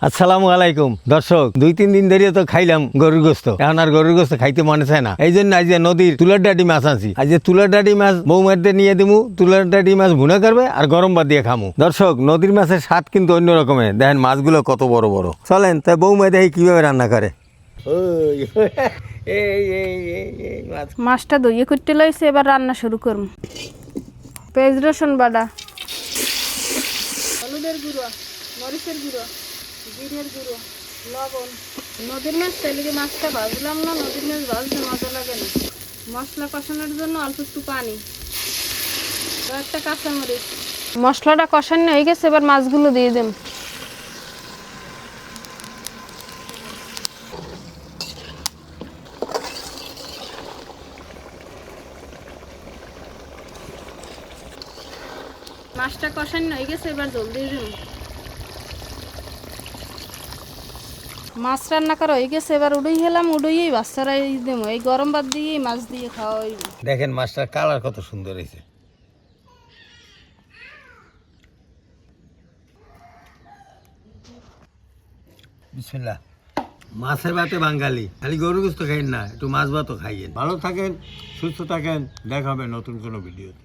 আসসালামু আলাইকুম দর্শক, 2-3 দিন ধরে তো খাইলাম গরুর গোস্ত, এখন আর গরুর গোস্ত খাইতে মনে চায় না। এই জন্য আজ নদীর তুলার ডাডি মাছ আনছি। আজ তুলার ডাডি মাছ বৌমারতে নিয়ে দিমু, তুলার ডাডি মাছ ভুনা করবে আর গরম ভাত দিয়ে খামু। দর্শক, নদীর মাছের স্বাদ কিন্তু অন্য রকমের। দেখেন মাছগুলো কত বড় বড়। চলেন তাই বৌমা দেখি কিভাবে রান্না করে। মাছটা দইয়ে করতে লাইছে, এবার রান্না শুরু করব। পেঁয়াজ রসুন বাটা, হলুদের গুঁড়ো, মরিচের গুঁড়ো, জিরের গুঁড়ো, লবণ। নদীর মাছ চাইলে মাছটা ভাজলাম না, নদীর মাছ ভাজলে মজা লাগে না। মশলা কষানোর জন্য অল্প একটু পানি, একটা কাঁচামরিচ। মশলাটা কষানো হয়ে গেছে, এবার মাছগুলো দিয়ে দেব। মাছটা কষানো হয়ে গেছে, এবার জল দিয়ে দেব। মাছ রান্না করা হয়ে গেছে, এবার উড়েই গেলাম, উড়েই বাচ্চারা দেব। এই গরম ভাত দিয়ে মাছ দিয়ে খাওয়া হইবে। দেখেন মাছটার কালার কত সুন্দর হয়েছে। বিসমিল্লাহ। মাছের ভাতে বাঙালি, খালি গরুর গোস্ত খাইন না, একটু মাছ ভাতও খাইয়েন। ভালো থাকেন, সুস্থ থাকেন, দেখা হবে নতুন কোনো ভিডিওতে।